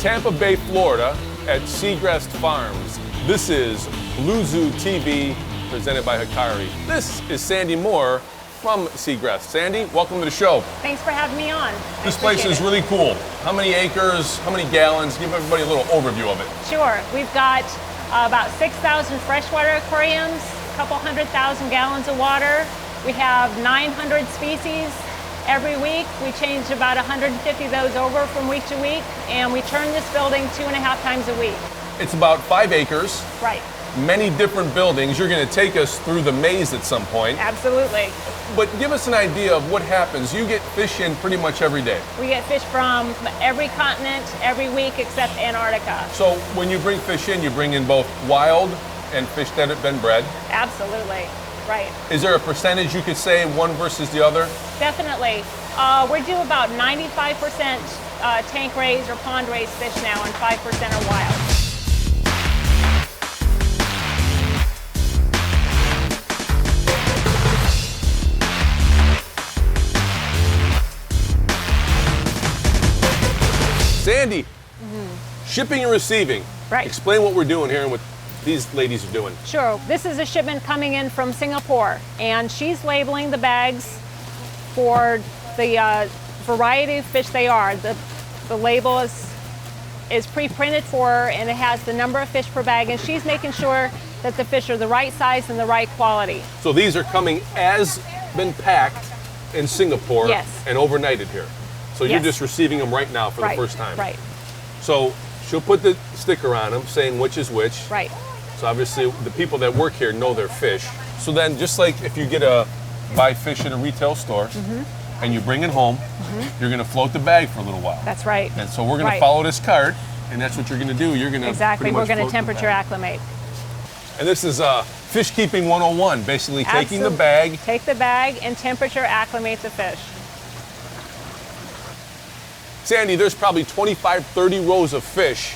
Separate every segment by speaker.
Speaker 1: Tampa Bay, Florida at Segrest Farms. This is BZTV presented by Hikari. This is Sandy Moore from Segrest. Sandy, welcome to the show.
Speaker 2: Thanks for having me on.
Speaker 1: This place is really cool. How many acres, how many gallons? Give everybody a little overview of it.
Speaker 2: Sure. We've got about 6,000 freshwater aquariums, a couple 100,000 gallons of water. We have 900 species. Every week, we change about 150 of those over from week to week, and we turn this building 2.5 times a week.
Speaker 1: It's about 5 acres.
Speaker 2: Right. Many
Speaker 1: different buildings. You're going to take us through the maze at some point.
Speaker 2: Absolutely.
Speaker 1: But give us an idea of what happens. You get fish in pretty much every day.
Speaker 2: We get fish from every continent, every week except Antarctica.
Speaker 1: So when you bring fish in, you bring in both wild and fish that have been bred?
Speaker 2: Absolutely. Right.
Speaker 1: Is there a percentage you could say, one versus the other?
Speaker 2: Definitely. We do about 95% tank raised or pond raised fish now, and 5% are wild.
Speaker 1: Sandy, shipping and receiving.
Speaker 2: Right.
Speaker 1: Explain what we're doing here and what these ladies are doing.
Speaker 2: Sure. This is a shipment coming in from Singapore, and she's labeling the bags for the variety of fish they are. The label is pre-printed for her, and it has the number of fish per bag, and she's making sure that the fish are the right size and the right quality.
Speaker 1: So these are coming as been packed in Singapore.
Speaker 2: Yes.
Speaker 1: And overnighted here. So
Speaker 2: Yes.
Speaker 1: you're just receiving them right now for the first time.
Speaker 2: Right.
Speaker 1: So she'll put the sticker on them saying which is which.
Speaker 2: Right.
Speaker 1: So obviously the people that work here know their fish. So then just like if you buy fish at a retail store and you bring it home, you're going to float the bag for a little while.
Speaker 2: That's right.
Speaker 1: And so we're going to follow this cart, and that's what you're going to do. You're going to
Speaker 2: Exactly. We're going to temperature acclimate.
Speaker 1: And this is fish keeping 101, basically taking the bag.
Speaker 2: Take the bag and temperature acclimate the fish.
Speaker 1: Sandy, there's probably 25, 30 rows of fish.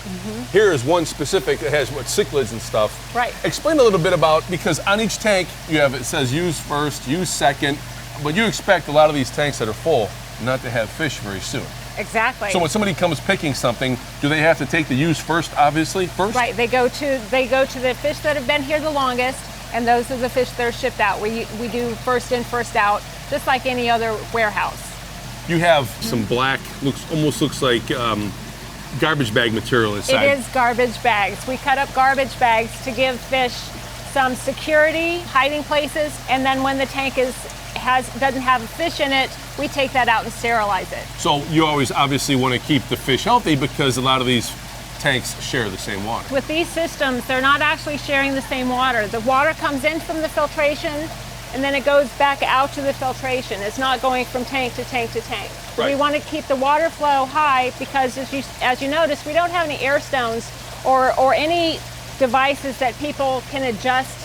Speaker 1: Here is one specific that has cichlids and stuff.
Speaker 2: Right.
Speaker 1: Explain a little bit about, because on each tank it says use first, use second, but you expect a lot of these tanks that are full not to have fish very soon.
Speaker 2: Exactly.
Speaker 1: So when somebody comes picking something, do they have to take the use first, obviously, first?
Speaker 2: Right. They go to the fish that have been here the longest, and those are the fish that are shipped out. We do first in, first out, just like any other warehouse.
Speaker 1: You have some black, almost looks like garbage bag material inside.
Speaker 2: It is garbage bags. We cut up garbage bags to give fish some security, hiding places, and then when the tank doesn't have a fish in it, we take that out and sterilize it.
Speaker 1: So you always obviously want to keep the fish healthy because a lot of these tanks share the same water.
Speaker 2: With these systems, they're not actually sharing the same water. The water comes in from the filtration, and then it goes back out to the filtration. It's not going from tank to tank to tank. So we want to keep the water flow high because, as you notice, we don't have any air stones or any devices that people can adjust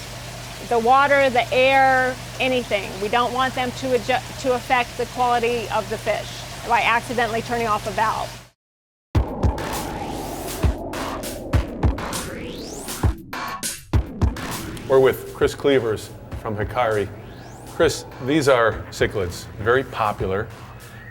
Speaker 2: the water, the air, anything. We don't want them to affect the quality of the fish by accidentally turning off a valve.
Speaker 1: We're with Chris Cleavers from Hikari. Chris, these are cichlids, very popular,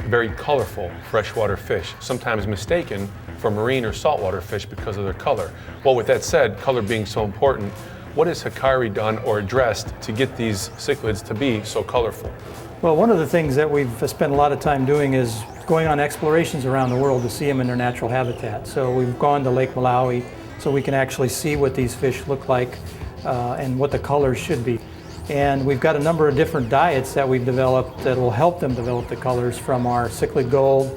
Speaker 1: very colorful freshwater fish, sometimes mistaken for marine or saltwater fish because of their color. Well, with that said, color being so important, what has Hikari done or addressed to get these cichlids to be so colorful?
Speaker 3: Well, one of the things that we've spent a lot of time doing is going on explorations around the world to see them in their natural habitat. So we've gone to Lake Malawi so we can actually see what these fish look like and what the colors should be. And we've got a number of different diets that we've developed that will help them develop the colors, from our Cichlid Gold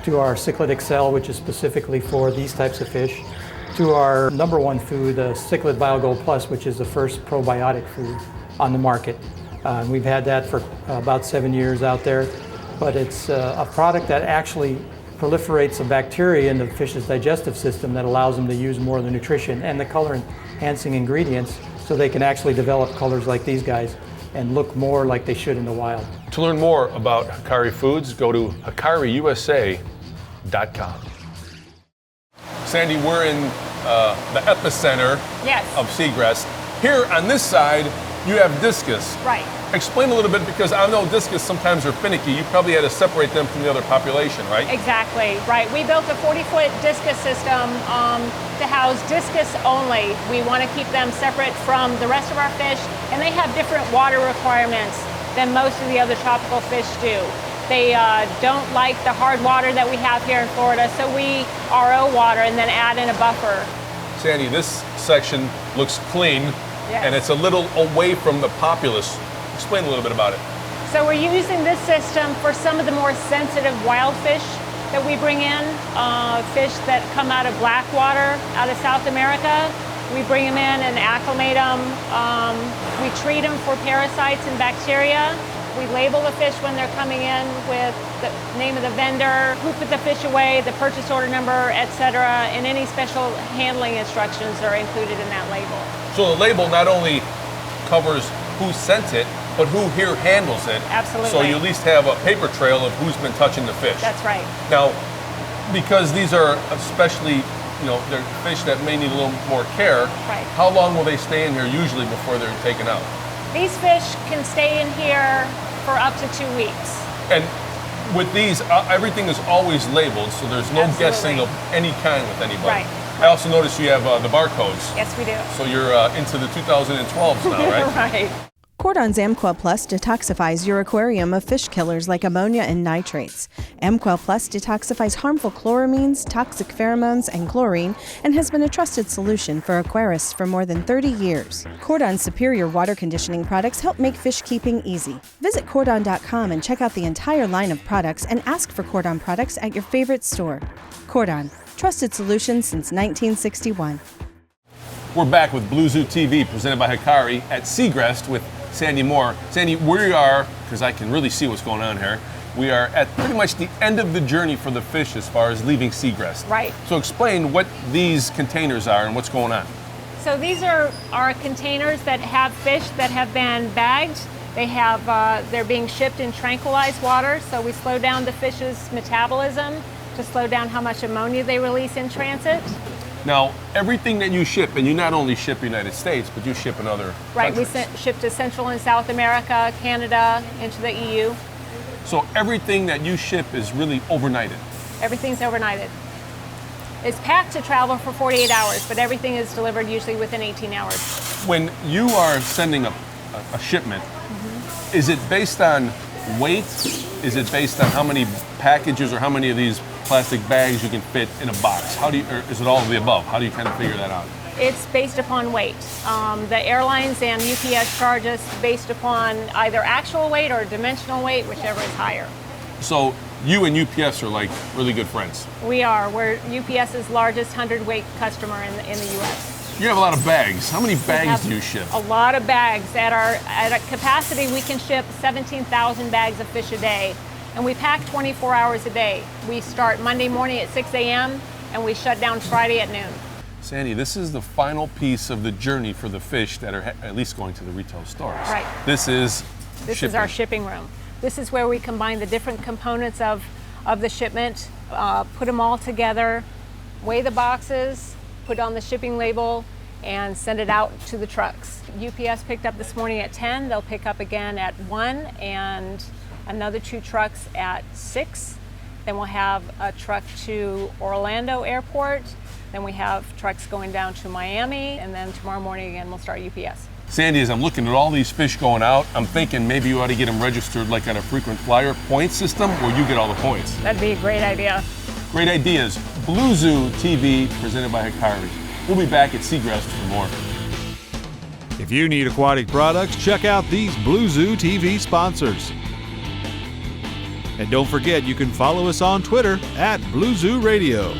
Speaker 3: to our Cichlid Excel, which is specifically for these types of fish, to our number one food, Cichlid BioGold Plus, which is the first probiotic food on the market. We've had that for about 7 years out there, but it's a product that actually proliferates a bacteria in the fish's digestive system that allows them to use more of the nutrition and the color enhancing ingredients so they can actually develop colors like these guys and look more like they should in the wild.
Speaker 1: To learn more about Hikari Foods, go to hikariusa.com. Sandy, we're in the epicenter of Segrest. Here on this side you have discus.
Speaker 2: Right.
Speaker 1: Explain a little bit, because I know discus sometimes are finicky. You probably had to separate them from the other population, right?
Speaker 2: Exactly, right. We built a 40-foot discus system to house discus only. We want to keep them separate from the rest of our fish, and they have different water requirements than most of the other tropical fish do. They don't like the hard water that we have here in Florida, so we RO water and then add in a buffer.
Speaker 1: Sandy, this section looks clean,
Speaker 2: Yes.
Speaker 1: and it's a little away from the populace. Explain a little bit about it.
Speaker 2: So we're using this system for some of the more sensitive wild fish that we bring in, fish that come out of black water out of South America. We bring them in and acclimate them. We treat them for parasites and bacteria. We label the fish when they're coming in with the name of the vendor, who put the fish away, the purchase order number, etc., and any special handling instructions are included in that label.
Speaker 1: So the label not only covers who sent it, but who here handles it.
Speaker 2: Absolutely.
Speaker 1: So you at least have a paper trail of who's been touching the fish.
Speaker 2: That's right.
Speaker 1: Now, because these are especially, they're fish that may need a little more care,
Speaker 2: Right.
Speaker 1: how long will they stay in here usually before they're taken out?
Speaker 2: These fish can stay in here for up to 2 weeks.
Speaker 1: And with these, everything is always labeled, so there's no
Speaker 2: Absolutely.
Speaker 1: guessing of any kind with anybody.
Speaker 2: Right.
Speaker 1: I also noticed you have the barcodes.
Speaker 2: Yes, we do.
Speaker 1: So you're into the 2012s now, right?
Speaker 2: Right.
Speaker 4: Cordon's Amquel Plus detoxifies your aquarium of fish killers like ammonia and nitrates. Amquel Plus detoxifies harmful chloramines, toxic pheromones, and chlorine, and has been a trusted solution for aquarists for more than 30 years. Cordon's superior water conditioning products help make fish keeping easy. Visit Cordon.com and check out the entire line of products and ask for Cordon products at your favorite store. Cordon, trusted solution since 1961.
Speaker 1: We're back with Blue Zoo TV, presented by Hikari, at Segrest with Sandy Moore. Sandy, we are, because I can really see what's going on here, we are at pretty much the end of the journey for the fish as far as leaving Segrest.
Speaker 2: Right.
Speaker 1: So explain what these containers are and what's going on.
Speaker 2: So these are our containers that have fish that have been bagged. They're being shipped in tranquilized water, so we slow down the fish's metabolism to slow down how much ammonia they release in transit.
Speaker 1: Now, everything that you ship, and you not only ship United States, but you ship in other
Speaker 2: Right, we
Speaker 1: countries.
Speaker 2: ship to Central and South America, Canada, into the EU.
Speaker 1: So everything that you ship is really overnighted.
Speaker 2: Everything's overnighted. It's packed to travel for 48 hours, but everything is delivered usually within 18 hours.
Speaker 1: When you are sending a shipment, is it based on weight? Is it based on how many packages or how many of these plastic bags you can fit in a box? Or is it all of the above? How do you kind of figure that out?
Speaker 2: It's based upon weight. The airlines and UPS charge us based upon either actual weight or dimensional weight, whichever is higher.
Speaker 1: So you and UPS are like really good friends.
Speaker 2: We are. We're UPS's largest 100-weight customer in the U.S.
Speaker 1: You have a lot of bags. How many bags do you ship?
Speaker 2: A lot of bags. At a capacity, we can ship 17,000 bags of fish a day. And we pack 24 hours a day. We start Monday morning at 6 a.m. and we shut down Friday at noon.
Speaker 1: Sandy, this is the final piece of the journey for the fish that are at least going to the retail stores.
Speaker 2: Right.
Speaker 1: This is
Speaker 2: This is our shipping room. This is where we combine the different components of the shipment, put them all together, weigh the boxes, put on the shipping label, and send it out to the trucks. UPS picked up this morning at 10. They'll pick up again at 1 and another 2 trucks at 6. Then we'll have a truck to Orlando Airport. Then we have trucks going down to Miami. And then tomorrow morning again, we'll start UPS.
Speaker 1: Sandy, as I'm looking at all these fish going out, I'm thinking maybe you ought to get them registered like on a frequent flyer point system where you get all the points.
Speaker 2: That'd be a great idea.
Speaker 1: Great ideas. Blue Zoo TV, presented by Hikari. We'll be back at Segrest for more.
Speaker 5: If you need aquatic products, check out these Blue Zoo TV sponsors. And don't forget, you can follow us on Twitter at Blue Zoo Radio.